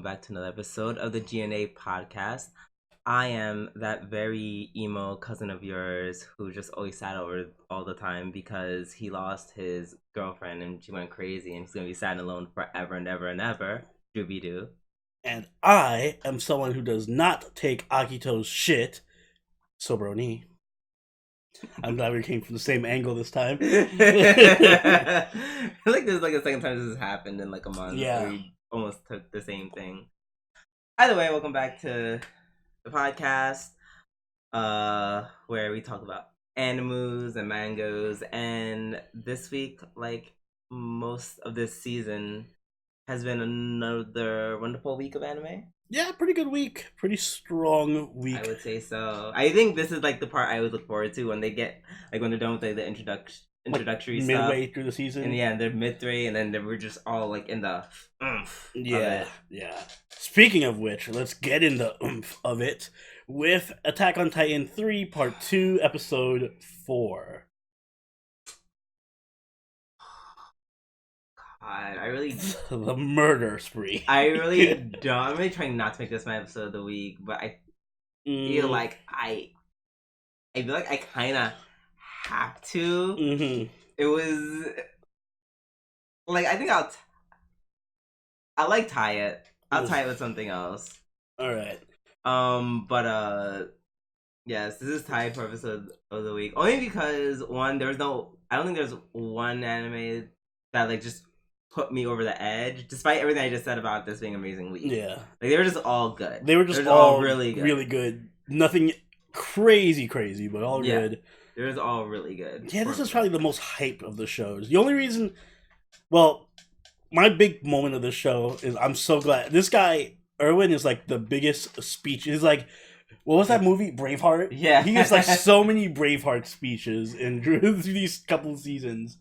welcome back to another episode of the G&A podcast. I am that very emo cousin of yours who just always sad over all the time because he lost his girlfriend and she went crazy and he's gonna be sad and alone forever and ever and ever. Doobie doo. And I am someone who does not take Akito's shit. Sobroni. I'm glad we came from the same angle this time. I feel like this is like the second time this has happened in like a month. Yeah. Where we almost took the same thing. Either way, welcome back to the podcast, where we talk about animus and mangoes. And this week, like most of this season, has been another wonderful week of anime. Yeah, pretty good week. Pretty strong week. I would say so. I think this is like the part I would look forward to when they get like when they're done with like, the introductory stuff. Midway through the season. And yeah, they're midway, and then we're just all like in the oomph. Yeah. Speaking of which, let's get in the oomph of it with Attack on Titan 3 Part 2, Episode 4. I really the murder spree. I'm really trying not to make this my episode of the week, but I feel like I feel like I kind of have to. Mm-hmm. It was like I think I'll like tie it. I'll tie it with something else. All right. Yes, this is tied for episode of the week only because I don't think there's one anime that like just put me over the edge, despite everything I just said about this being an amazing week. Yeah. Like, they were just all good. They were just all really good. Really good. Nothing crazy, but all good. They were all really good. Yeah, this is probably the most hype of the shows. The only reason... Well, my big moment of this show is I'm so glad... This guy, Erwin, is like the biggest speech. He's like... What was that movie? Braveheart? Yeah. He has like so many Braveheart speeches in these couple seasons.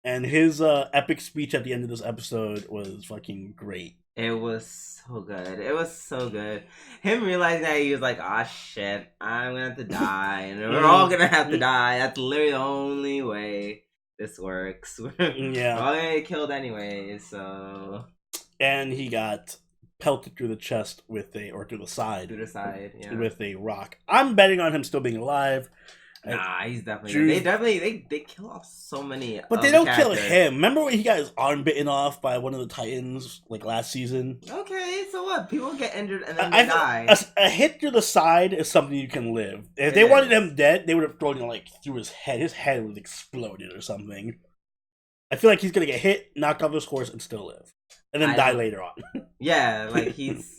And his epic speech at the end of this episode was fucking great. It was so good. It was so good. Him realizing that he was like, "Ah, shit, I'm gonna have to die, and we're all gonna have to die. That's literally the only way this works. Yeah, we're all gonna get killed anyway." So, and he got pelted through the chest through the side, yeah, with a rock. I'm betting on him still being alive. Nah, he's definitely. They kill off so many. But they don't kill him. Remember when he got his arm bitten off by one of the Titans like last season? Okay, so what? People get injured and then they die. A hit through the side is something you can live. If they wanted him dead, they would have thrown him like through his head. His head would have exploded or something. I feel like he's gonna get hit, knocked off his horse, and still live, and then die later on. Yeah, like he's.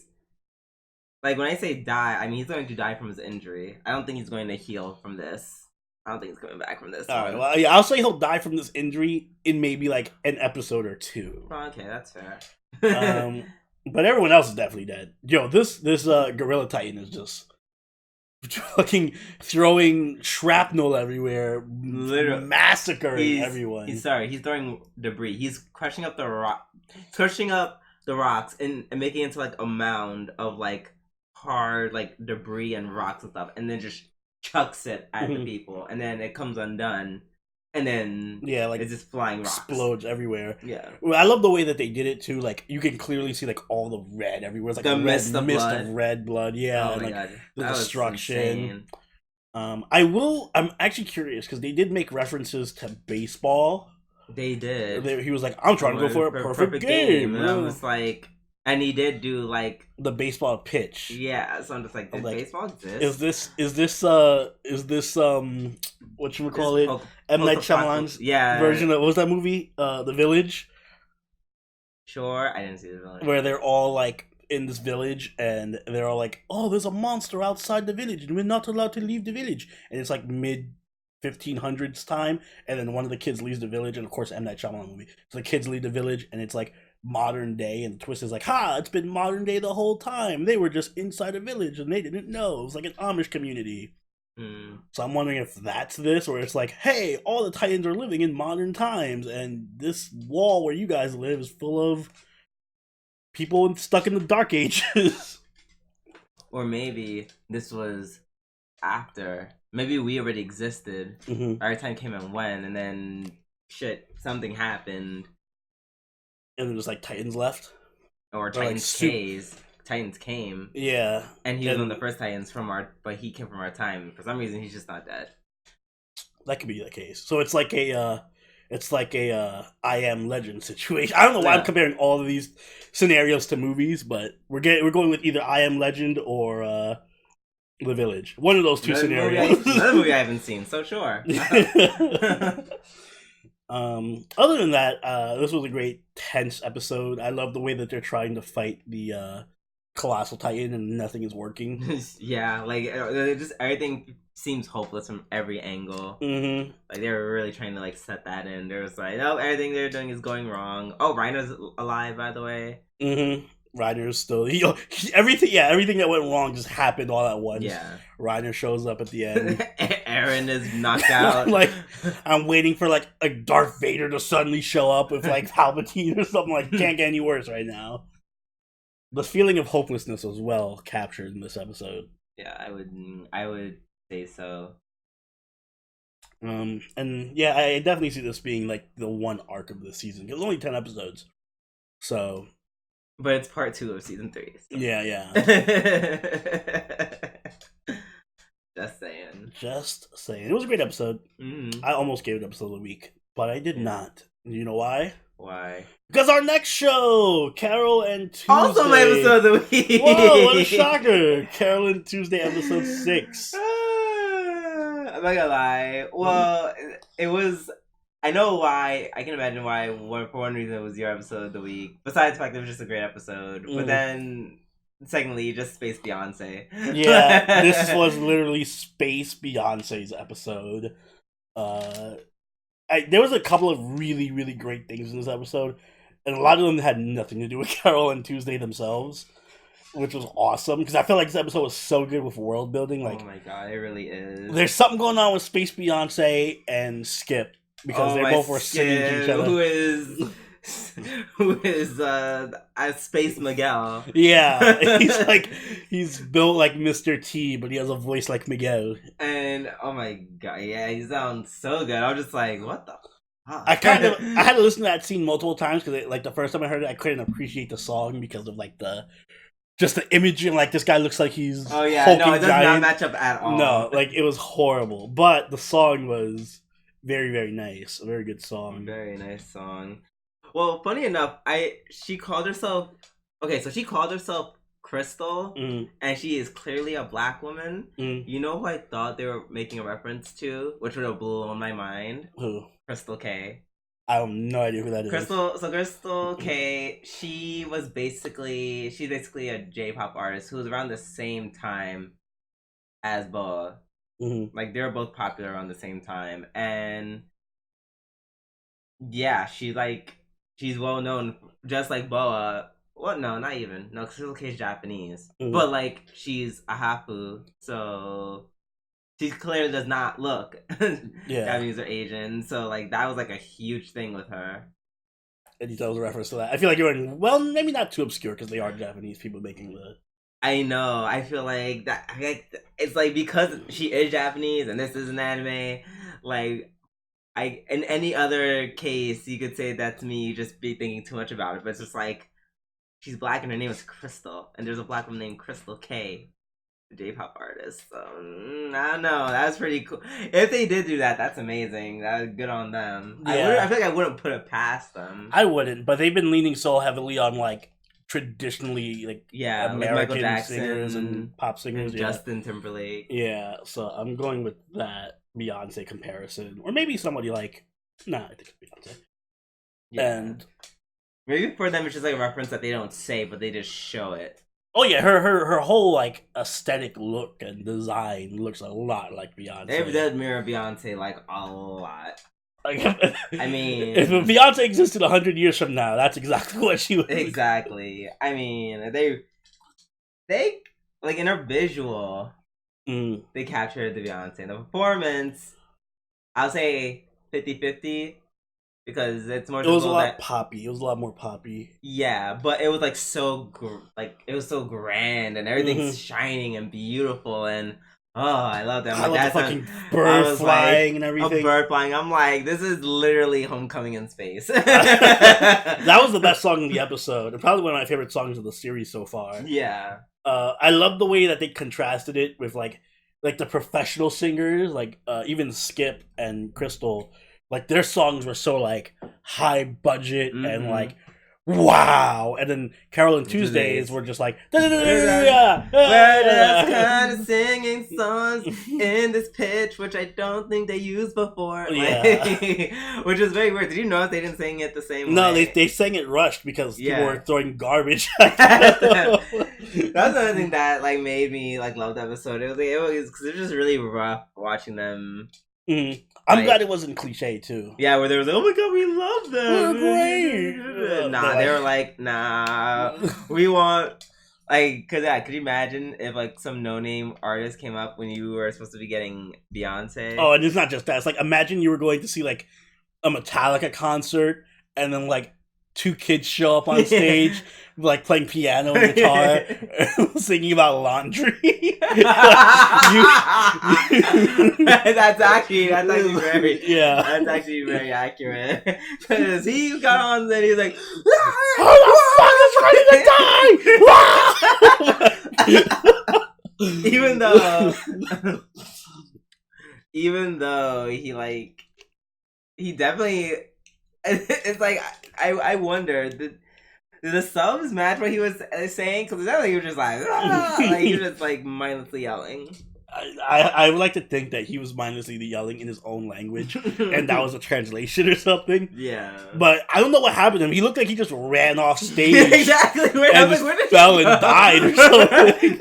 Like, when I say die, I mean he's going to die from his injury. I don't think he's going to heal from this. I don't think he's coming back from this. Alright, well, yeah, I'll say he'll die from this injury in maybe, like, an episode or two. Oh, okay, that's fair. But everyone else is definitely dead. Yo, this Gorilla Titan is just fucking throwing shrapnel everywhere, literally massacring everyone. He's throwing debris. He's crushing up the rocks and making it into, like, a mound of, like, hard like debris and rocks and stuff, and then just chucks it at the people, and then it comes undone, and then like it's just flying rocks, explodes everywhere. Yeah, well, I love the way that they did it too. Like you can clearly see like all the red everywhere. It's like the mist of red blood. Yeah, oh my and, God. The that destruction. I'm actually curious because they did make references to baseball. They did. He was like, "I'm trying to go for a perfect game," and I was like. And he did do like the baseball pitch. Yeah, so I'm just like, baseball exist? Is this whatchamacallit? M. Night Shyamalan's version of what was that movie? The Village? Sure, I didn't see The Village. Where they're all like in this village and they're all like, "Oh, there's a monster outside the village and we're not allowed to leave the village." And it's like mid 1500s time, and then one of the kids leaves the village, and of course M. Night Shyamalan movie. So the kids leave the village and it's like modern day, and the twist is like, it's been modern day the whole time. They were just inside a village and they didn't know. It was like an Amish community. So I'm wondering if that's this, or it's like, hey, all the Titans are living in modern times, and this wall where you guys live is full of people stuck in the Dark Ages. Or maybe this was after. Maybe we already existed. Our time came and went, and then something happened. And there's like Titans left. or Or, like, Titans came. Yeah. And he was one of the first Titans but he came from our time. For some reason, he's just not dead. That could be the case. So it's like a I Am Legend situation. I don't know why I'm comparing all of these scenarios to movies, but we're going with either I Am Legend or The Village. One of those two scenarios. Another movie I haven't seen, so sure. Other than that, this was a great tense episode. I love the way that they're trying to fight the Colossal Titan and nothing is working. Yeah, like just everything seems hopeless from every angle. Mm-hmm. Like they were really trying to like set that in. There was like, no, everything they're doing is going wrong. Oh, Reiner's alive, by the way. Mm-hmm. Reiner's still everything that went wrong just happened all at once. Yeah. Reiner shows up at the end. Eren is knocked out. Like I'm waiting for like a Darth Vader to suddenly show up with like Palpatine or something. Like can't get any worse right now. The feeling of hopelessness was well captured in this episode. Yeah, I would say so. And yeah, I definitely see this being like the one arc of the season. It's only 10 episodes, so. But it's part 2 of season 3. So. Yeah. Just saying. It was a great episode. Mm-hmm. I almost gave it episode of the week, but I did not. You know why? Why? Because our next show, Carole and Tuesday. Also my episode of the week. Whoa, what a shocker. Carole and Tuesday episode 6. I'm not gonna lie. Well, it was... I know why. I can imagine why. For one reason, it was your episode of the week. Besides the fact that it was just a great episode. But then... Secondly, just Space Beyonce. Yeah, this was literally Space Beyonce's episode. There was a couple of really, really great things in this episode, and a lot of them had nothing to do with Carole and Tuesday themselves, which was awesome, because I feel like this episode was so good with world building. Like, oh my god, it really is. There's something going on with Space Beyonce and Skip, because they both were singing to each other. Who is Space Miguel? Yeah, he's built like Mr. T, but he has a voice like Miguel. And oh my god, yeah, he sounds so good. I was just like, what the fuck? I had to listen to that scene multiple times because like the first time I heard it, I couldn't appreciate the song because of like the imagery and like this guy looks like he's no, it does giant. Not match up at all. No, like it was horrible, but the song was very, very nice. A very good song. Very nice song. Well, funny enough, she called herself Crystal, and she is clearly a black woman. You know who I thought they were making a reference to, which would have blown my mind? Who? Crystal K. I have no idea who that is. Crystal K, she's basically a J-pop artist who was around the same time as Boa. Mm-hmm. Like, they were both popular around the same time, and yeah, she's well known, just like Boa. Well, no, not even. No, Crystal K is Japanese. Mm-hmm. But, like, she's a hafu, so she clearly does not look Japanese or Asian. So, like, that was, like, a huge thing with her. And you thought it was a reference to that? I feel like you're in, well, maybe not too obscure, because they are Japanese people making the... I know. I feel like that. It's, like, because she is Japanese and this is an anime, like... in any other case, you could say that to me, you just be thinking too much about it. But it's just like, she's black and her name is Crystal. And there's a black woman named Crystal K, the J-pop artist. So, I don't know. That's pretty cool. If they did do that, that's amazing. That was good on them. Yeah. I feel like I wouldn't put it past them. I wouldn't, but they've been leaning so heavily on, like, traditionally, like, American like singers and pop singers. And Justin Timberlake. Yeah, so I'm going with that Beyonce comparison, or maybe somebody like I think it's Beyonce. Yeah. And maybe for them it's just like a reference that they don't say, but they just show it. Oh yeah, her whole like aesthetic look and design looks a lot like Beyonce. They did mirror Beyonce like a lot. Like, I mean, if Beyonce existed 100 years from now, that's exactly what she would. Exactly. I mean, they like in her visual. They captured the Beyonce. And the performance, I'll say 50-50 because it's more. It was a lot poppy. It was a lot more poppy. Yeah, but it was like it was so grand and everything's shining and beautiful and I love that. I love the fucking I bird was flying like, and a everything. bird flying. I'm like, this is literally Homecoming in space. That was the best song in the episode, and probably one of my favorite songs of the series so far. Yeah. I love the way that they contrasted it with like the professional singers, like even Skip and Crystal. Like their songs were so like high budget and like wow, and then Carole and Tuesdays were just like we're just kind of singing songs in this pitch, which I don't think they used before. Yeah. Which is very weird. Did you notice they didn't sing it the same way? No, they sang it rushed because people were throwing garbage. That's another thing that like made me like love the episode. It was because it was just really rough watching them. Mm-hmm. I'm glad it wasn't cliche too. Yeah, where there was like, oh my god, we love them. We're great. Nah, they were like, nah, we want like, could you imagine if like some no-name artist came up when you were supposed to be getting Beyonce? Oh, and it's not just that. It's like imagine you were going to see like a Metallica concert, and then like 2 kids show up on stage, like playing piano and guitar, singing about laundry. That's actually very That's actually very accurate. Because he got on and he's like, "Who the fuck is ready to die?" even though he definitely. It's like I wonder did the subs match what he was saying? Because he was just like, like he was just like mindlessly yelling. I would like to think that he was mindlessly yelling in his own language, and that was a translation or something. Yeah, but I don't know what happened to him. He looked like he just ran off stage, exactly, and just fell and died or something.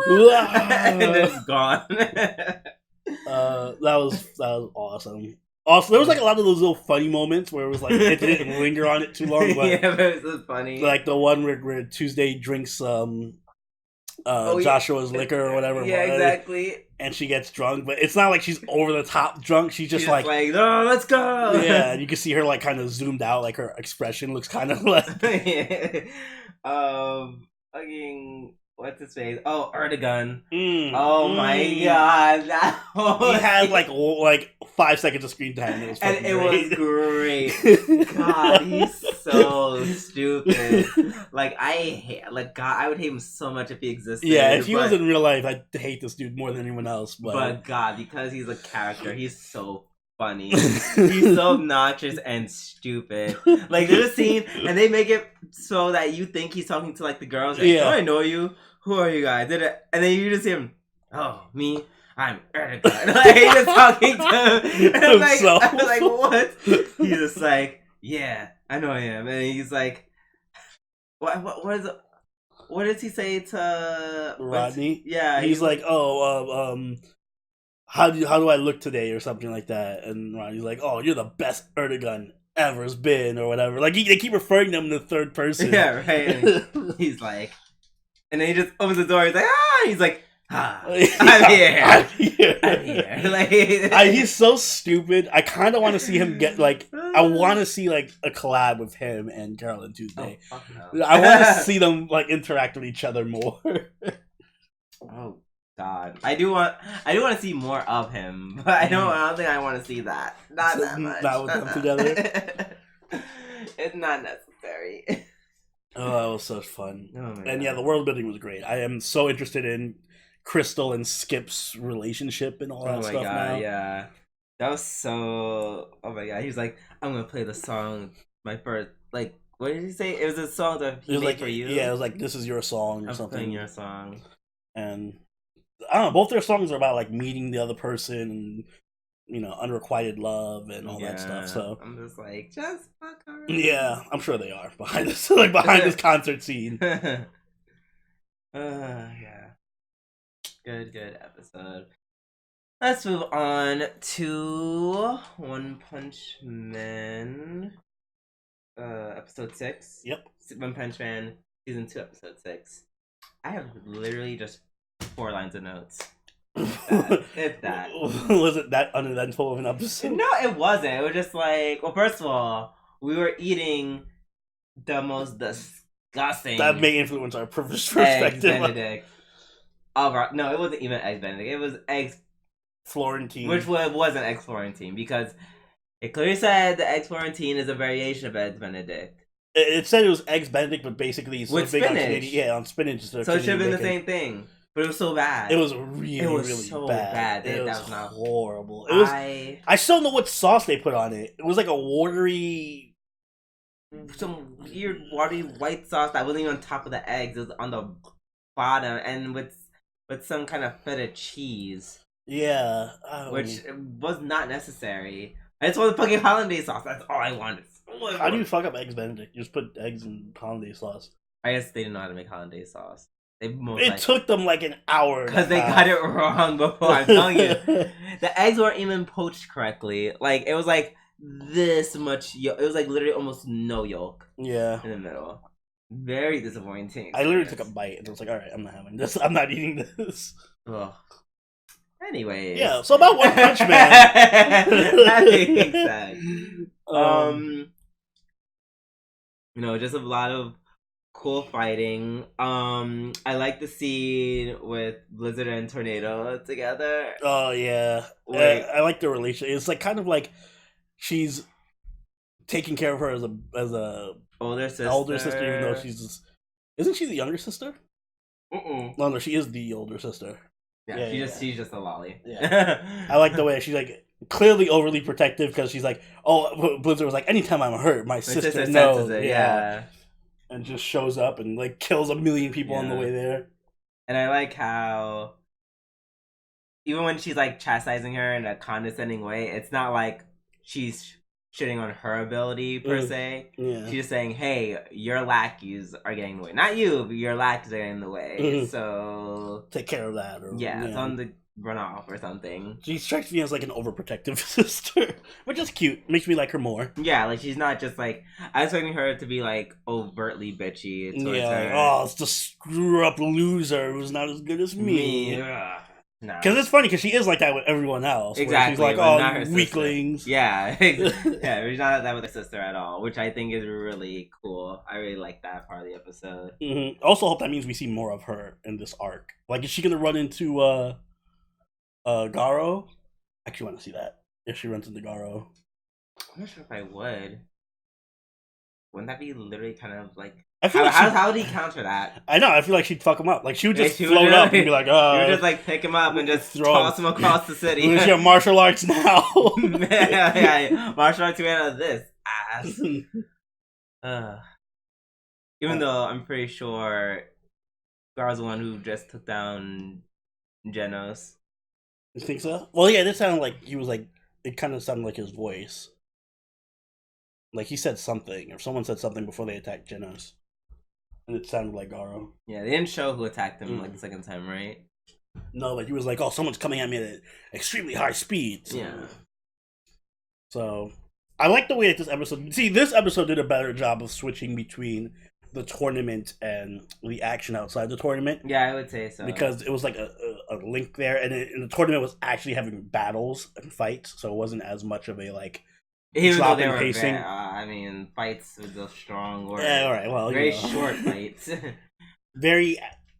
And then gone. That was awesome. Also, there was like a lot of those little funny moments where it was like it didn't linger on it too long. But yeah, but it was funny. Like the one where Tuesday drinks Joshua's liquor or whatever. Yeah, exactly. And she gets drunk, but it's not like she's over the top drunk. She's just like, no, let's go. Yeah, and you can see her like kind of zoomed out, like her expression looks kind of like. Fucking. What's his face? Oh, Erdogan. Oh my god. He had like 5 seconds of screen time. And it was great. God, he's so stupid. Like, I would hate him so much if he existed. Yeah, if he was in real life, I'd hate this dude more than anyone else. But God, because he's a character, he's so funny. He's so obnoxious and stupid. Like, there's a scene, and they make it so that you think he's talking to, like, the girls. Like, I know you. Who are you guys? And then you just hear him, oh, me? I'm Erdogan. Like, he's just talking to him. And I'm like, what? He's just like, yeah, I know him. And he's like, what does he say to Rodney? Yeah. He's like, how do I look today or something like that? And Rodney's like, oh, you're the best Erdogan ever's been or whatever. Like, they keep referring them in the third person. Yeah, right. And he's like, and then he just opens the door. He's like, he's like, I'm here. I'm here. Like, he's so stupid. I kind of want to see him get like. I want to see like a collab with him and Carole and Tuesday. Oh, fuck no. I want to see them like interact with each other more. Oh God, I do want to see more of him, but I don't think I want to see that. Not that much. Not with them together. It's not necessary. Oh, that was so fun. And yeah, the world building was great. I am so interested in Crystal and Skip's relationship and all that stuff now. Yeah. That was so... Oh my god. He was like, I'm going to play the song, my first... Like, what did he say? It was a song that he made for you? Yeah, it was like, this is your song or something. I'm playing your song. And, I don't know, both their songs are about, like, meeting the other person and, you know, unrequited love and all that stuff. So I'm just like, just fuck her. Yeah, I'm sure they are behind this, like behind this concert scene. Yeah. Good episode. Let's move on to One Punch Man. Episode 6. Yep. One Punch Man season 2, episode 6. I have literally just 4 lines of notes. If that. Was it that uneventful of an episode? No, it wasn't. It was just like, well, first of all, we were eating the most disgusting. That may influence our perspective. Benedict. No, it wasn't even eggs Benedict. It was eggs Florentine. Which wasn't eggs Florentine because it clearly said the eggs Florentine is a variation of eggs Benedict. It said it was eggs Benedict, but basically it's with big spinach. on spinach. So it should have been the same thing, but it was so bad. It was really so bad. That was was not horrible. It was. I still don't know what sauce they put on it. It was like a watery, some weird watery white sauce that wasn't even on top of the eggs. It was on the bottom, and with some kind of feta cheese. Yeah, which was not necessary. I just wanted fucking hollandaise sauce. That's all I wanted. How do you fuck up eggs Benedict? You just put eggs in hollandaise sauce. I guess they didn't know how to make hollandaise sauce. It took them like an hour because they got it wrong before. I'm telling you, the eggs weren't even poached correctly. Like it was like this much yolk. It was like literally almost no yolk. Yeah, in the middle. Very disappointing. I literally took a bite and I was like, "All right, I'm not having this. I'm not eating this." Ugh. Anyways. Yeah, so about One Punch Man. That makes sense. Just a lot of cool fighting. I like the scene with Blizzard and Tornado together. Oh yeah. I like the relationship. It's like kind of like she's taking care of her as a older sister, even though isn't she the younger sister? No, she is the older sister. Yeah, she's just a lolly. Yeah. I like the way she's like clearly overly protective because she's like, oh, Blizzard was like, anytime I'm hurt, my sister knows. Yeah. And just shows up and like kills 1 million people on the way there. And I like how even when she's like chastising her in a condescending way, it's not like she's shitting on her ability per se. Yeah. She's just saying, hey, your lackeys are getting in the way. Not you, but your lackeys are getting in the way. So take care of that. It's on the run off or something. She strikes me as like an overprotective sister, which is cute. Makes me like her more. Yeah, like she's not just like I was expecting her to be like overtly bitchy towards her. Oh, it's the screw up loser who's not as good as me. Because it's funny because she is like that with everyone else. Exactly. She's like, oh, weaklings. Yeah. Yeah, she's not that with her sister at all, which I think is really cool. I really like that part of the episode. Mm-hmm. Also hope that means we see more of her in this arc. Like, is she going to run into Garo? I actually want to see that. If she runs into Garo. I'm not sure if I would. Wouldn't that be literally kind of like... How would he counter that? I know, I feel like she'd fuck him up. Like, she would just float up and be like, you would just like pick him up and just toss him across the city. Who's your martial arts now? yeah, martial arts man out of this ass. Even though I'm pretty sure Garo's the one who just took down Genos. You think so? Well, yeah, this sounded like he was like, it kind of sounded like his voice. Like he said something, or someone said something before they attacked Genos. And it sounded like Garo. Yeah, they didn't show who attacked him like the second time, right? No, like he was like, oh, someone's coming at me at extremely high speed. So. Yeah. So, I like the way that this episode... See, this episode did a better job of switching between the tournament and the action outside the tournament. Yeah, I would say so. Because it was like a link there, and the tournament was actually having battles and fights, so it wasn't as much of a, like... Even though they were pacing. I mean, fights with those strong words. Yeah, all right. Well, very short fights.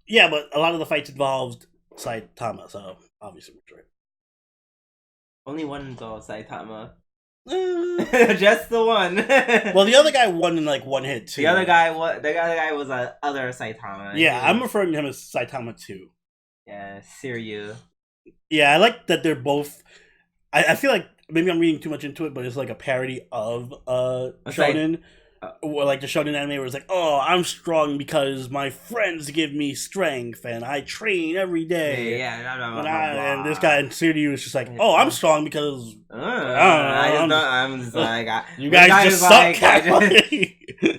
Yeah, but a lot of the fights involved Saitama, so obviously we're right. Only one involved Saitama. Just the one. Well, the other guy won in like one hit too. The other guy was other Saitama. Yeah, I'm referring to him as Saitama 2. Yeah, Siryu. Yeah, I like that they're both. I feel like. Maybe I'm reading too much into it, but it's like a parody of Shonen. Or like the Shonen anime where it's like, oh, I'm strong because my friends give me strength and I train every day. And this guy in Siryu is just like, oh, I'm strong because I'm just like you guys just suck.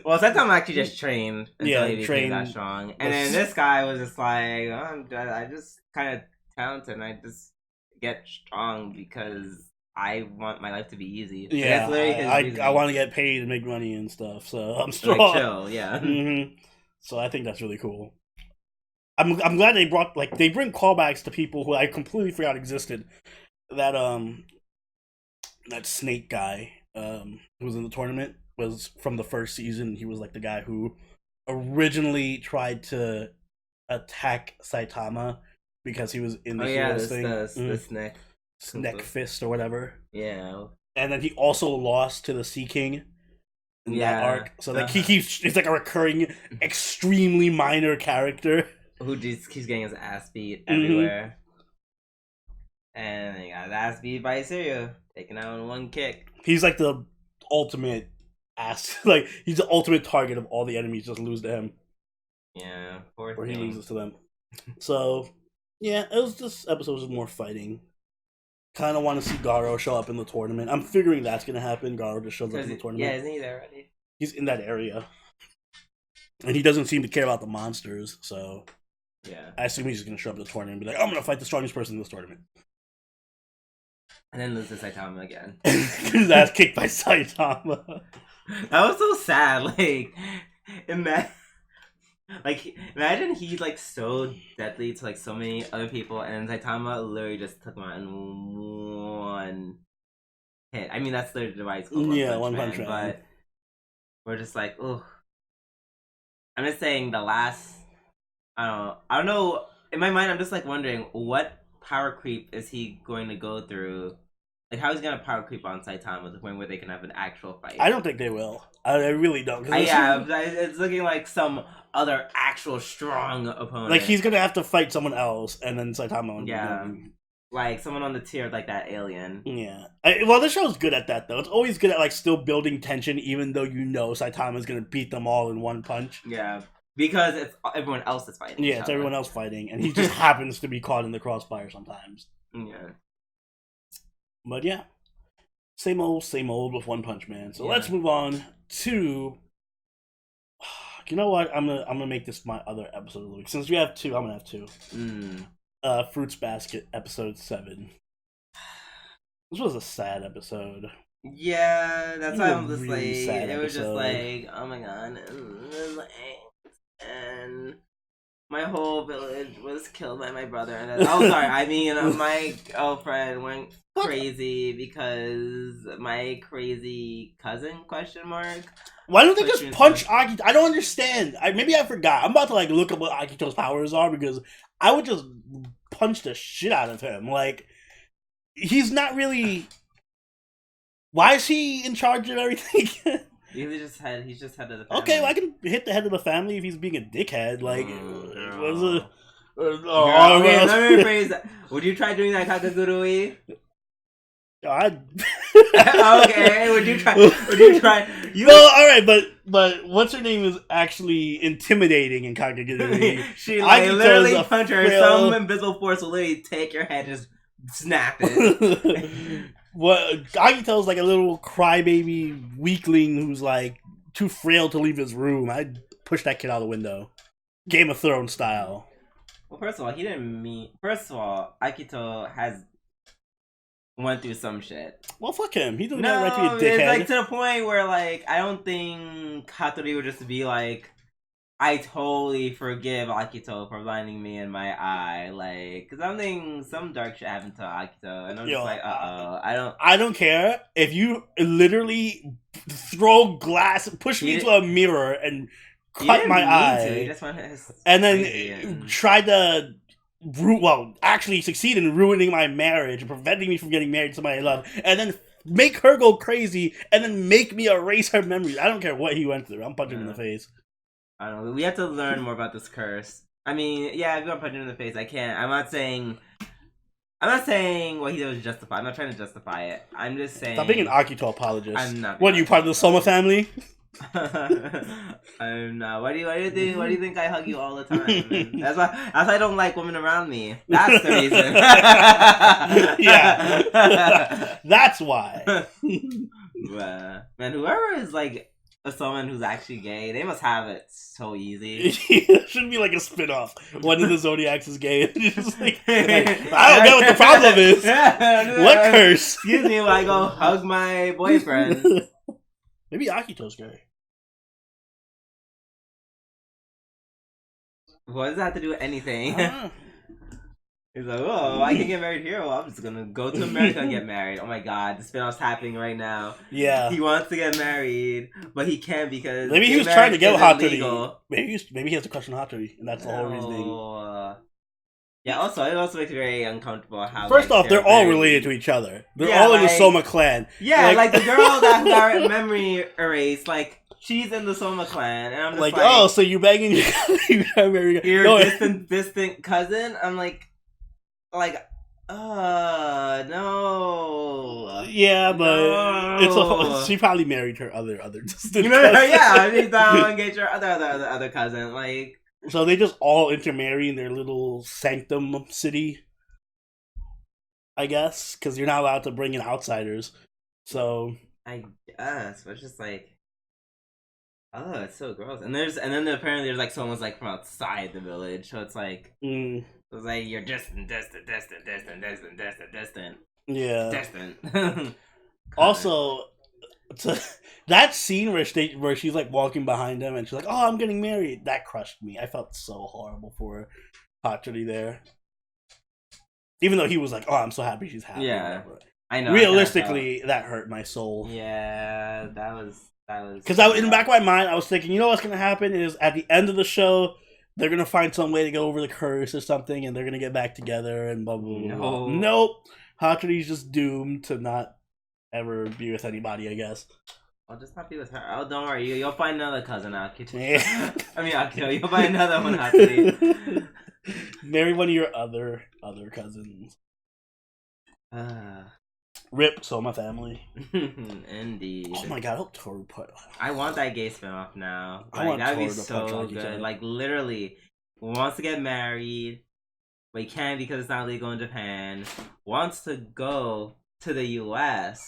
Well, Saitama actually just trained until he became that strong, and then this guy was just like, I just kind of talented and I just get strong because I want my life to be easy. Yeah, I want to get paid and make money and stuff, so I'm strong. Like chill, yeah. Mm-hmm. So I think that's really cool. I'm glad they bring callbacks to people who I completely forgot existed. That Snake guy who was in the tournament was from the first season. He was like the guy who originally tried to attack Saitama because he was in the Oh yeah, heroes thing. the Snack fist or whatever. Yeah. And then he also lost to the Sea King in that arc. So like he keeps it's like a recurring, extremely minor character who just keeps getting his ass beat everywhere. And he got his ass beat by Syria, taken out in one kick. He's like the ultimate ass. Like he's the ultimate target of all the enemies. Just lose to him. Yeah, or he loses to them. So yeah, this episode was more fighting. Kind of want to see Garo show up in the tournament. I'm figuring that's gonna happen. Garo just shows up in the tournament. Yeah, isn't he there already? He's in that area, and he doesn't seem to care about the monsters. So yeah, I assume he's just gonna show up in the tournament and be like, "I'm gonna fight the strongest person in this tournament," and then lose to Saitama again. His ass kicked by Saitama. That was so sad. Like, imagine he's like so deadly to like so many other people, and Saitama literally just took him out in one hit. I mean, that's the device called One Punch Man, but we're just like, oh. I'm just saying the last. I don't know. In my mind, I'm just like wondering what power creep is he going to go through. Like, how he's gonna power creep on Saitama to the point where they can have an actual fight? I don't think they will. I really don't. It's looking like some other actual strong opponent. Like, he's gonna have to fight someone else, and then Saitama. Like someone on the tier, like that alien. Yeah. Well, the show's good at that, though. It's always good at like still building tension, even though you know Saitama's gonna beat them all in one punch. Yeah. Because it's everyone else is fighting. Yeah, it's everyone else fighting, and he just happens to be caught in the crossfire sometimes. Yeah. But yeah, same old with One Punch Man. So let's move on to. You know what? I'm gonna make this my other episode of the week. Since we have two, I'm gonna have two. Fruits Basket episode 7. This was a sad episode. Yeah, that's why I'm just really like, it was just like, oh my god, and my whole village was killed by my brother, and then, I mean, my girlfriend went crazy because my crazy cousin ? Why don't they just punch Akito? I don't understand. Maybe I forgot. I'm about to like look up what Akito's powers are because I would just punch the shit out of him. Like, he's not really. Why is he in charge of everything? He's just head of the family. Okay, well, I can hit the head of the family if he's being a dickhead. Like, okay, let me rephrase that. Would you try doing that Kakagurui? Okay, would you try? Well, all right, but what's her name is actually intimidating in Kakagurui. She like literally punch her. Some invisible force will literally take your head and just snap it. What Agito's like a little crybaby weakling who's like too frail to leave his room. I'd push that kid out the window, Game of Thrones style. Well, first of all, Akito has went through some shit. Well, fuck him. He doesn't have right to be a dickhead. It's like to the point where like I don't think Katori would just be like, I totally forgive Akito for blinding me in my eye, like, cause some dark shit happened to Akito, and I'm just like, I don't care if you literally throw glass, push me into a mirror and cut my eye, and then try to actually succeed in ruining my marriage and preventing me from getting married to somebody I love, and then make her go crazy, and then make me erase her memories. I don't care what he went through. I'm punching him in the face. I don't know. We have to learn more about this curse. I mean, yeah, if you want to punch him in the face, I can't. I'm not saying what he did was justified. I'm not trying to justify it. I'm just saying. Stop being an Akito apologist. I'm not. What are you, part of the Soma family? I'm not. Why do you think I hug you all the time? That's why I don't like women around me. That's the reason. Yeah. That's why. Man, whoever is like someone who's actually gay, they must have it so easy. It should be like a spin-off. One of the Zodiacs is gay. Just like, I don't know what the problem is. What curse? Excuse me when I go hug my boyfriend. Maybe Akito's gay. What does that have to do with anything? He's like, oh, I can get married here. Well, I'm just gonna go to America and get married. Oh my god, the spin-off's happening right now. Yeah. He wants to get married, but he can't because maybe he was trying to get Hattori. Maybe he has a crush on Hattori, and that's the whole reasoning. Yeah, also, it also makes me very uncomfortable how, First like, off, they're all related to each other. They're all in the Soma clan. Yeah, like the girl that got memory erased, like, she's in the Soma clan, and I'm just like, oh, so you banging your distant cousin? I'm like, no. Yeah, but no. She probably married her other distant you remember cousin. Yeah, she's down and engage her other cousin, like. So they just all intermarry in their little sanctum city, I guess, because you're not allowed to bring in outsiders. So I guess, but it's just like, oh, it's so gross. And then apparently there's like someone's like from outside the village, so it's like, it's like you're distant. Yeah. Distant. Also, that scene where she's like walking behind him and she's like, "Oh, I'm getting married." That crushed me. I felt so horrible for Hatori there. Even though he was like, "Oh, I'm so happy she's happy." Yeah, I know. Realistically, that hurt my soul. Yeah, that was because in the back of my mind, I was thinking, you know what's gonna happen is at the end of the show, they're gonna find some way to go over the curse or something, and they're gonna get back together and blah blah blah. No. Nope, Hatori's just doomed to not ever be with anybody, I guess. I'll just not be with her. Oh, don't worry. You'll find another cousin, Akito. Yeah. I mean, Akito. You'll find another one, Hatori. Marry one of your other cousins. Rip Soma family. Indeed. Oh my god, I hope Toru I want that gay spinoff now. I want that'd be Toru to so good. Like, literally, wants to get married, but he can't because it's not legal in Japan. Wants to go to the U.S.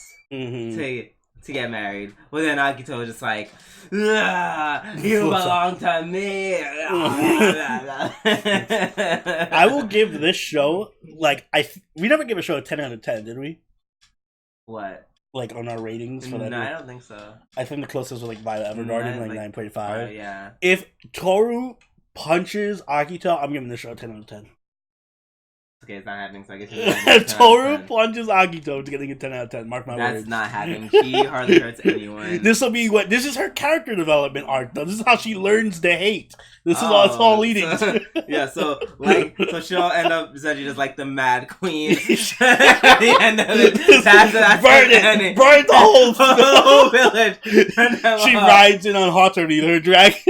To get married. Well, then Akito was just like, you belong to me. I will give this show, like, we never gave a show a 10 out of 10, did we? What? Like, on our ratings for that? No, I don't think so. I think the closest was, like, Violet Evergarden, like 9.5. Yeah. If Toru punches Akito, I'm giving this show a 10 out of 10. Okay, it's not happening, so I guess if Toru punches Akito, it's getting a 10 out of 10. Mark my words. That's not happening. She hardly hurts anyone. This is her character development arc, though. This is how she learns to hate. This is all it's all leading to. Yeah, so she'll end up essentially just like the Mad Queen. At the end of it, that's burn it! Burn the whole village. She rides in on Hatori, her dragon.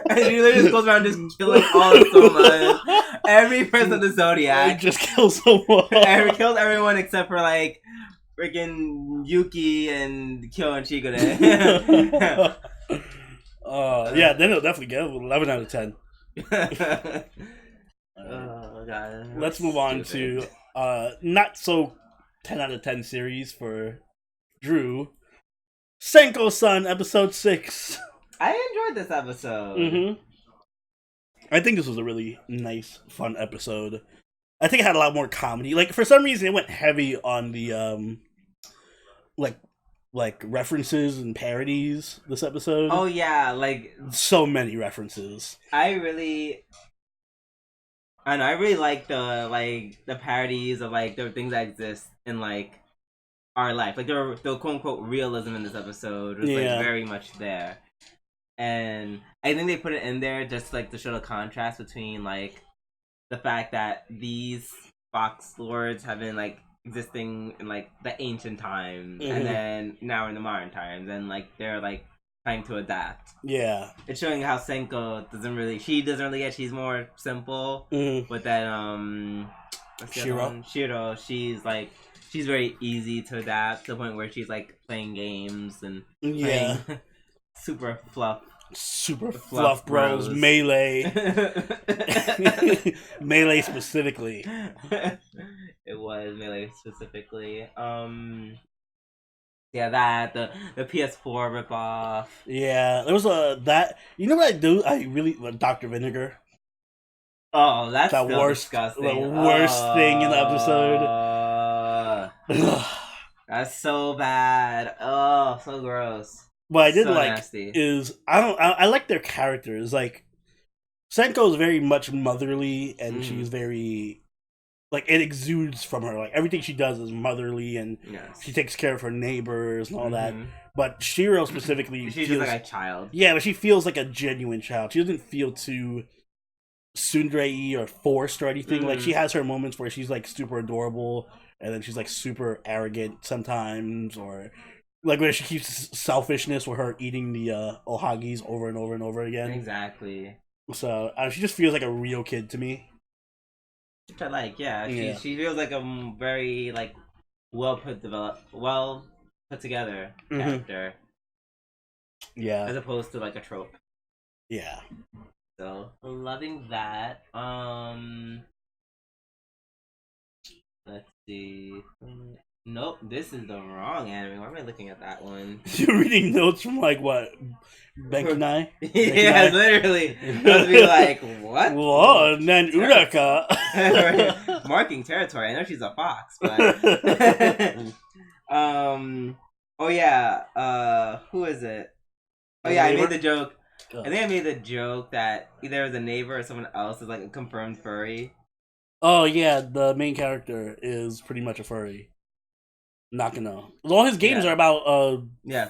And she literally just goes around just killing all the Somas. Every person of the Zodiac. Just kills someone. Kills everyone except for like freaking Yuki and Kyo and Shigure. Yeah, then it'll definitely get 11 out of 10. Oh god. Let's move on to not so 10 out of 10 series for Drew. Senko-san, episode 6. I enjoyed this episode. I think this was a really nice, fun episode. I think it had a lot more comedy. Like, for some reason, it went heavy on the like references and parodies this episode. Oh yeah, like so many references. I really like the parodies of like the things that exist in like our life. Like the quote unquote realism in this episode was like very much there. And I think they put it in there just like to show the contrast between like the fact that these Fox Lords have been like existing in like the ancient times and then now in the modern times, and like they're like trying to adapt. Yeah, it's showing how Senko doesn't really get. She's more simple, but then Shiro, she's very easy to adapt to the point where she's like playing games and playing super fluff bros melee. Melee specifically. It was melee specifically. Yeah, that the PS4 ripoff. Yeah, there was that. You know what I do? I really Dr. Vinegar. Oh, that's the worst, disgusting. The worst thing in the episode. That's so bad. Oh, so gross. What I did is I like their characters. Like Senko is very much motherly, and she's very like it exudes from her. Like everything she does is motherly, and she takes care of her neighbors and all that. But Shiro specifically, she's just like a child. Yeah, but she feels like a genuine child. She doesn't feel too tsundere or forced or anything. Like, she has her moments where she's like super adorable, and then she's like super arrogant sometimes, or like where she keeps selfishness with her eating the ohagis over and over and over again. Exactly. So she just feels like a real kid to me. Which I like, yeah. She feels like a very like well put together character. Yeah. As opposed to like a trope. Yeah. So loving that. Let's see. Nope, this is the wrong anime. Why am I looking at that one? You're reading notes from like what? Benkyou? Yeah, literally. I was be like, what? Whoa, Nan Uraka. Marking territory. I know she's a fox, but oh yeah, who is it? Oh yeah, I made the joke. I think I made the joke that either it was a neighbor or someone else is like a confirmed furry. Oh yeah, the main character is pretty much a furry. Not gonna. All his games are about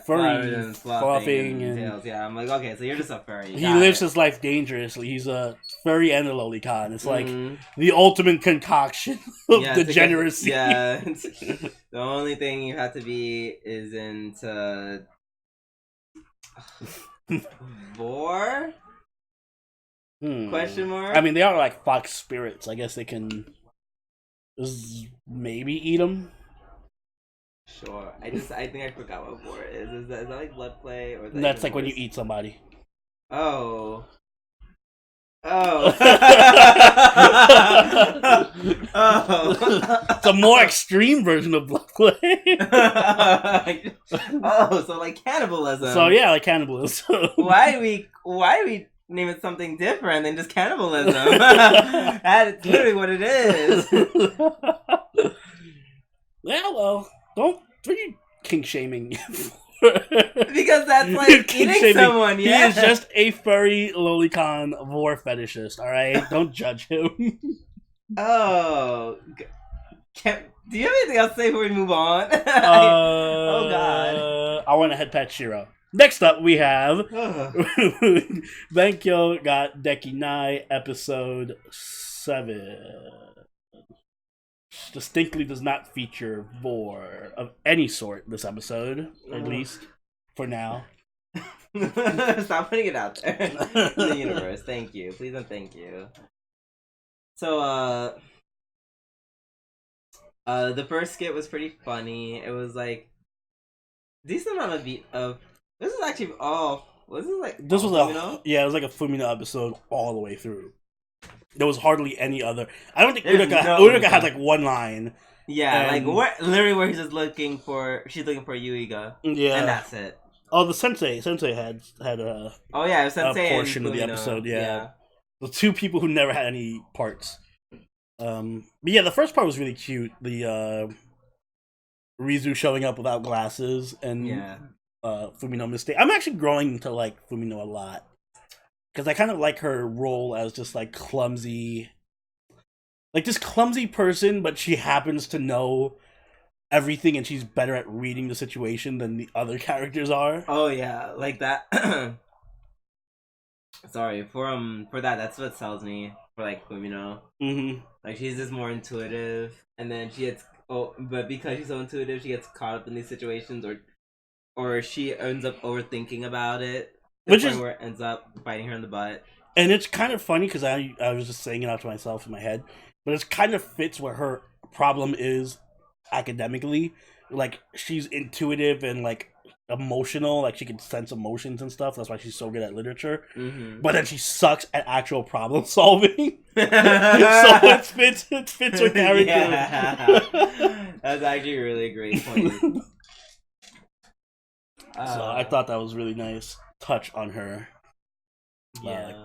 furry and fluffing and tails. Yeah, I'm like, okay, so you're just a furry. He lives his life dangerously. He's a furry and a lolicon. It's like the ultimate concoction of degeneracy. The only thing you have to be is into vor? Question mark? I mean, they are like fox spirits. I guess they can maybe eat them. Sure. I think I forgot what vor is. Is that like blood play or? That's like when you eat somebody. Oh. Oh. Oh. It's a more extreme version of blood play. Oh, so like cannibalism. So yeah, like cannibalism. Why do we name it something different than just cannibalism? That's literally what it is. Yeah, well, don't be kink shaming. Because that's like eating someone, yeah. He is just a furry lolicon vor fetishist, alright? Don't judge him. Oh. Do you have anything else to say before we move on? Oh god. I want to head pet Shiro. Next up, we have Benkyou got Dekinai episode 7. Distinctly does not feature vor of any sort this episode, at least for now. Stop putting it out there in the universe. Thank you. Please and thank you. So, the first skit was pretty funny. It was like decent amount of this is actually all. Was it like this was Fumino? It was like a Fumino episode all the way through. There was hardly any other. I don't think Uraka had like one line. Yeah, like literally where she's looking for Yuiga. Yeah, and that's it. Oh, the sensei had a sensei a portion of the episode. Yeah, the two people who never had any parts. But yeah, the first part was really cute. The Rizu showing up without glasses and Fumino mistake. I'm actually growing to like Fumino a lot. Because I kind of like her role as just like clumsy, like this clumsy person, but she happens to know everything and she's better at reading the situation than the other characters are. Oh yeah, like that. Sorry for that. That's what sells me for like Fumino. Like she's just more intuitive, and then she gets but because she's so intuitive, she gets caught up in these situations, or she ends up overthinking about it. Which is where it ends up biting her in the butt. And it's kind of funny because I was just saying it out to myself in my head, but it kind of fits where her problem is academically. Like she's intuitive and like emotional, like she can sense emotions and stuff. That's why she's so good at literature. But then she sucks at actual problem solving. So it fits her character. Yeah. That's actually a really great point. So I thought that was really nice touch on her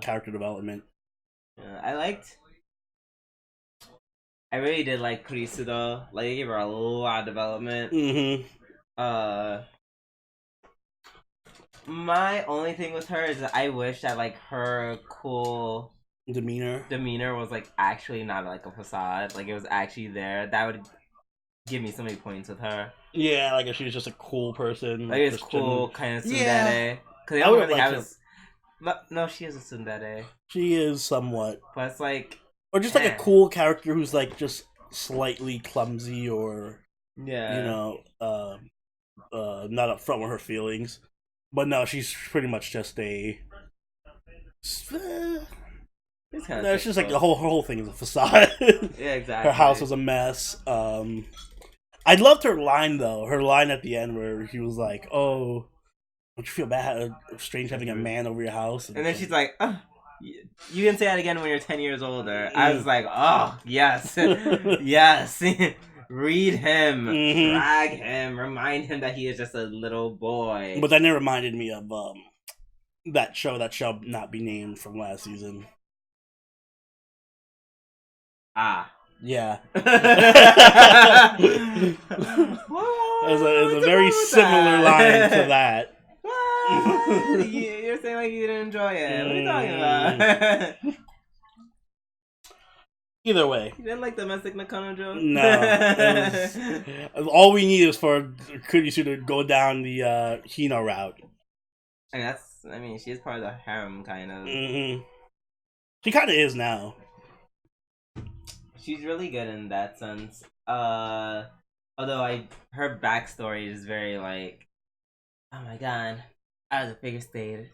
character development. I really did like Kurisu though. Like they gave her a lot of development. My only thing with her is that I wish that like her cool demeanor was like actually not like a facade. Like it was actually there. That would give me so many points with her. Yeah, like if she was just a cool person. Like it's cool kind of tsundere. Because they don't really have No, she is a tsundere. She is somewhat. But it's like... Or just like a cool character who's like just slightly clumsy or... Yeah. You know, not upfront with her feelings. But no, she's pretty much just a... It's just like the whole thing is a facade. Yeah, exactly. Her house was a mess. I loved her line though. Her line at the end where he was like, "Oh, don't you feel bad? Strange having a man over your house." And then she's like, "Oh, you can say that again when you're 10 years older." I was like, "Oh, yes, yes." Read him, drag him, remind him that he is just a little boy. But then it reminded me of that show that shall not be named from last season. Ah. Yeah. It's a very similar line to that. What? You're saying like you didn't enjoy it. What are you talking about? Either way. You didn't like domestic Nakano joke? No. All we need is for Kurisu to go down the Hino route. I mean, she's part of the harem, kind of. Mm-hmm. She kind of is now. She's really good in that sense. Although her backstory is very like, oh my god, I was a figure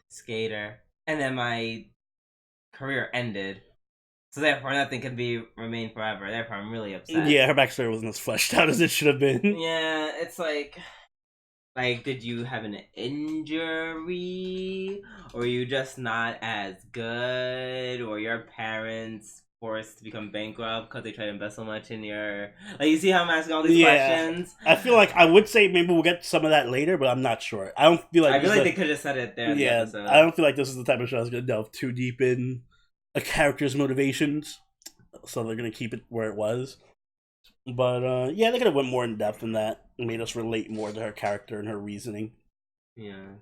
skater, and then my career ended. So therefore, nothing can remain forever. Therefore, I'm really upset. Yeah, her backstory wasn't as fleshed out as it should have been. Yeah, it's like, did you have an injury, or you just not as good, or your parents forced to become bankrupt because they tried to invest so much in your... Like, you see how I'm asking all these questions? I feel like I would say maybe we'll get some of that later, but I'm not sure. I don't feel like... I feel like they could have said it there in the episode. I don't feel like this is the type of show that's going to delve too deep in a character's motivations, so they're going to keep it where it was. But, yeah, they could have went more in depth than that and made us relate more to her character and her reasoning. Yeah.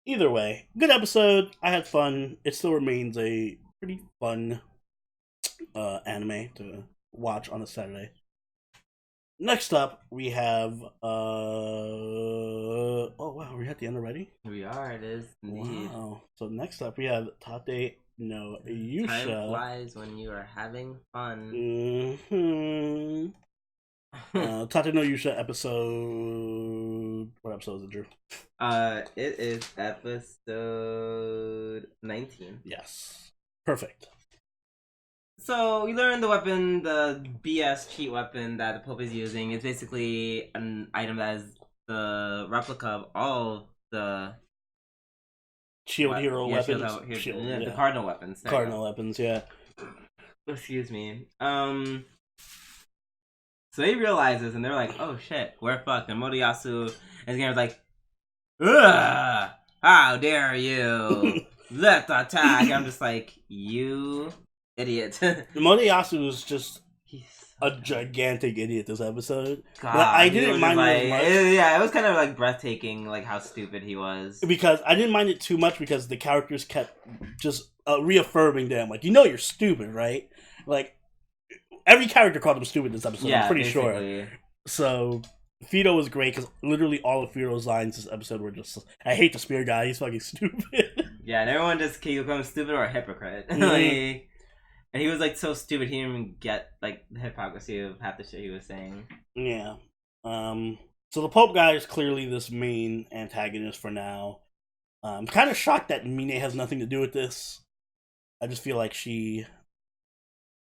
Either way, good episode. I had fun. It still remains a pretty fun anime to watch on a Saturday. Next up, we have oh wow, we're at the end already? We are, it is indeed. Wow. So next up we have Tate no Yuusha. Time flies when you are having fun. Mm-hmm. Tate no Yuusha episode... What episode is it, Drew? It is episode 19. Yes. Perfect. So, we learned the weapon, the BS cheat weapon that the Pope is using. It's basically an item that is the replica of all the... Shield hero weapons. The cardinal weapons. Cardinal weapons, yeah. Excuse me. So they realize this and they're like, oh shit, we're fucked. And Moriyasu is gonna be like, ugh, how dare you? Let's attack. I'm just like, you idiot. Moriyasu is just a gigantic idiot this episode. God, but I didn't mind it as much. Yeah, it was kind of like breathtaking, like how stupid he was. Because I didn't mind it too much because the characters kept just reaffirming them, like, you know you're stupid, right? Like, every character called him stupid this episode, I'm pretty sure. So, Fido was great because literally all of Fido's lines this episode were just, I hate the spear guy, he's fucking stupid. Yeah, and everyone just called him stupid or a hypocrite. Like, and he was like so stupid he didn't even get like the hypocrisy of half the shit he was saying. Yeah. So the Pope guy is clearly this main antagonist for now. I'm kind of shocked that Mine has nothing to do with this. I just feel like she,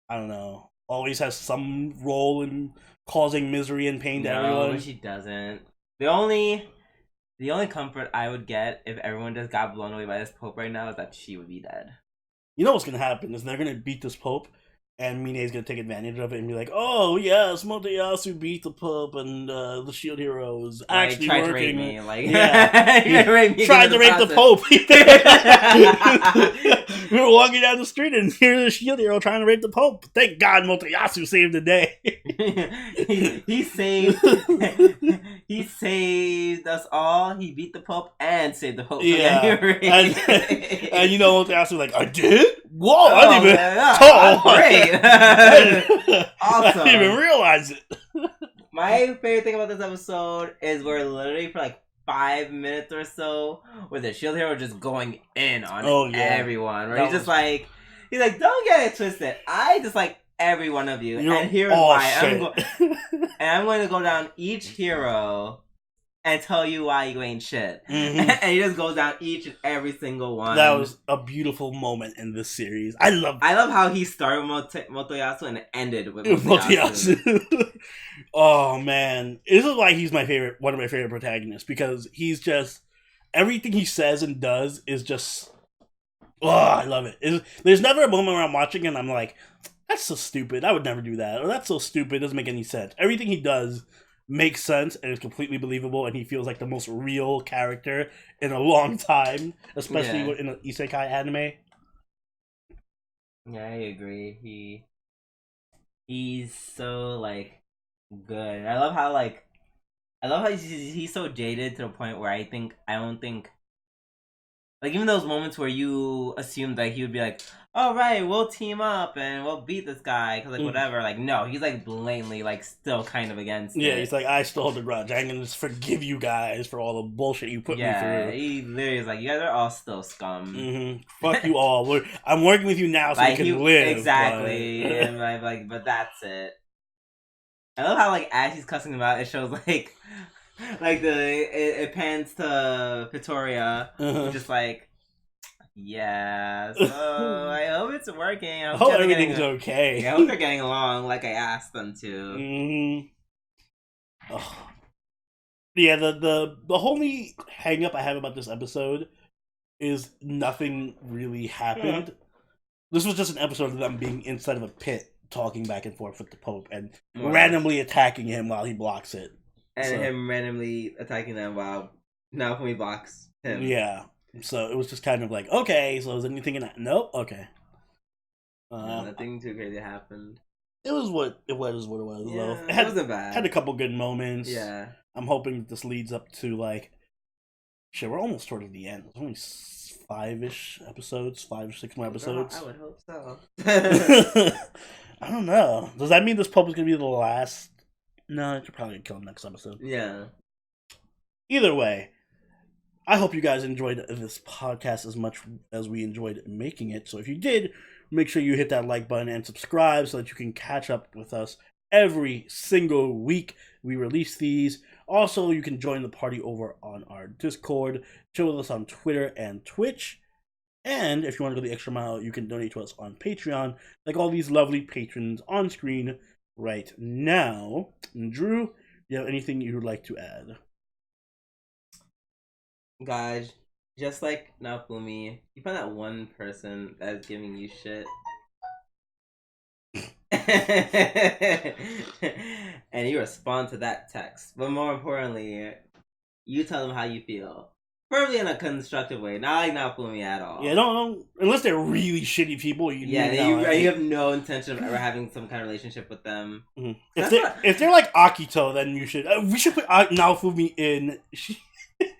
I don't know, always has some role in causing misery and pain to everyone. No, she doesn't. The only comfort I would get if everyone just got blown away by this Pope right now is that she would be dead. You know what's going to happen is they're going to beat this Pope, and Mine is going to take advantage of it and be like, oh, yes, Moriyasu beat the Pope, and the shield hero is actually tried working. To rape me. Like, yeah. He tried to rape the Pope. We were walking down the street, and here's the shield hero trying to rape the Pope. Thank God Moriyasu saved the day. He saved us all. He beat the Pope and saved the Pope. Yeah. And you know Moriyasu was like, I did? Whoa, I didn't even... Great. Awesome. I didn't even realize it. My favorite thing about this episode is we're literally for like 5 minutes or so where the shield hero just going in on everyone. Where he's like, don't get it twisted. I dislike every one of you, and here's why. I'm going to go down each hero and tell you why you ain't shit. Mm-hmm. And he just goes down each and every single one. That was a beautiful moment in this series. I love how he started with Motoyasu and ended with Motoyasu. Oh man, this is why he's one of my favorite protagonists, because he's just, everything he says and does is just, I love it. There's never a moment where I'm watching and I'm like, that's so stupid, I would never do that, or that's so stupid, it doesn't make any sense. Everything he does makes sense and is completely believable, and he feels like the most real character in a long time, especially in an isekai anime. Yeah, I agree. He's so like good. I love how he's so jaded to the point where I don't think like, even those moments where you assumed that he would be like, all right, we'll team up and we'll beat this guy because like whatever. Like, no, he's like blatantly like still kind of against it. Yeah, he's like, I still hold a grudge. I ain't gonna just forgive you guys for all the bullshit you put me through. Yeah, he literally is like, you guys are all still scum. Mm-hmm. Fuck you all. I'm working with you now so like, we can live. Exactly. And but that's it. I love how like as he's cussing him out, it shows like it pans to Victoria, just like, yeah, so I hope it's working. I hope everything's okay. I hope they're getting along like I asked them to. Mm-hmm. Oh. Yeah, the only hang up I have about this episode is nothing really happened. Yeah. This was just an episode of them being inside of a pit, talking back and forth with the Pope, and randomly attacking him while he blocks it. And him randomly attacking them while Naofumi blocks him. Yeah. So it was just kind of like, okay, so is anything in that? Nope, okay. Nothing too crazy happened. It was what it was. Yeah, though. It wasn't bad. Had a couple good moments. Yeah. I'm hoping this leads up to like, shit, we're almost towards the end. There's only 5 or 6 more episodes. I would hope so. I don't know. Does that mean this Pope is going to be the last? No, you're probably going to kill him next episode. Yeah. Either way, I hope you guys enjoyed this podcast as much as we enjoyed making it. So if you did, make sure you hit that like button and subscribe so that you can catch up with us every single week we release these. Also, you can join the party over on our Discord, chill with us on Twitter and Twitch. And if you want to go the extra mile, you can donate to us on Patreon, like all these lovely patrons on screen right now. And Drew, do you have anything you would like to add? Guys, just like Naofumi, you find that one person that is giving you shit. And you respond to that text. But more importantly, you tell them how you feel. Probably in a constructive way, not like Naofumi at all. Yeah, don't unless they're really shitty people. You have no intention of ever having some kind of relationship with them. Mm-hmm. If they're like Akito, then you should. We should put Naofumi in.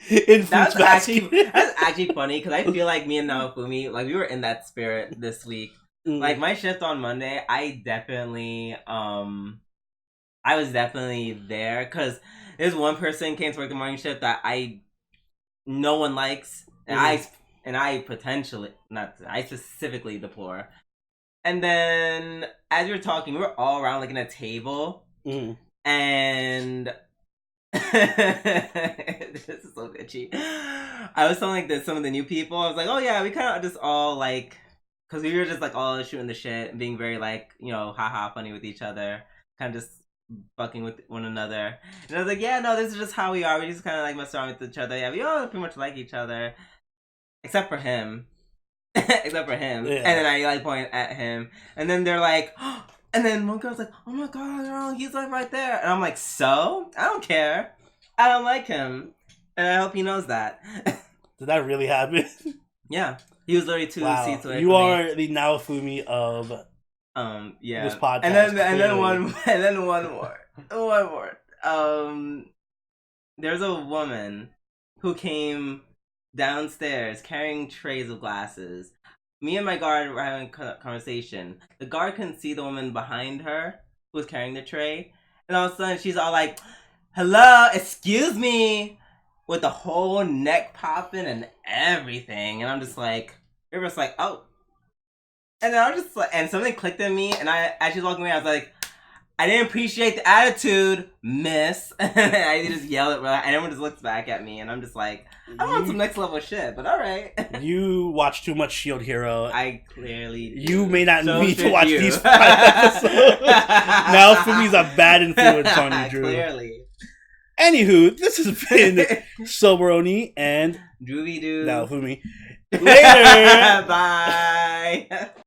That's actually funny because I feel like me and Naofumi, like we were in that spirit this week. Like my shift on Monday, I was definitely there because there's one person came to work the morning shift that no one likes, and I specifically deplore. And then as we were talking, we were all around like in a table, and this is so bitchy. I was telling like some of the new people, I was like, oh yeah, we kind of just all like, because we were just like all shooting the shit and being very like, haha funny with each other, kind of just fucking with one another. And I was like, yeah, no, this is just how we are. We just kind of like mess around with each other. Yeah, we all pretty much like each other, except for him. Yeah. And then I like point at him, and then they're like, oh, and then one girl's like, oh my god, he's like right there, and I'm like, so I don't care, I don't like him, and I hope he knows that. Did that really happen? Yeah, he was literally 2 seats away. You are the Naofumi of this podcast. And then one more. There's a woman who came downstairs carrying trays of glasses. Me and my guard were having a conversation. The guard couldn't see the woman behind her who was carrying the tray, and all of a sudden she's all like, "Hello, excuse me, with the whole neck popping and everything, and I'm just like, everyone's like, oh. And then I was just like, and something clicked in me, and I actually walked away. I was like, I didn't appreciate the attitude, miss. And I just yelled at her, and everyone just looks back at me, and I'm just like, I want some next level shit, but all right. You watch too much Shield Hero. I clearly do. You may not need to watch these 5 episodes. Now Fumi's a bad influence on you, Drew. Clearly. Anywho, this has been Soberoni and Droovy Doo. now Fumi. Later! Bye!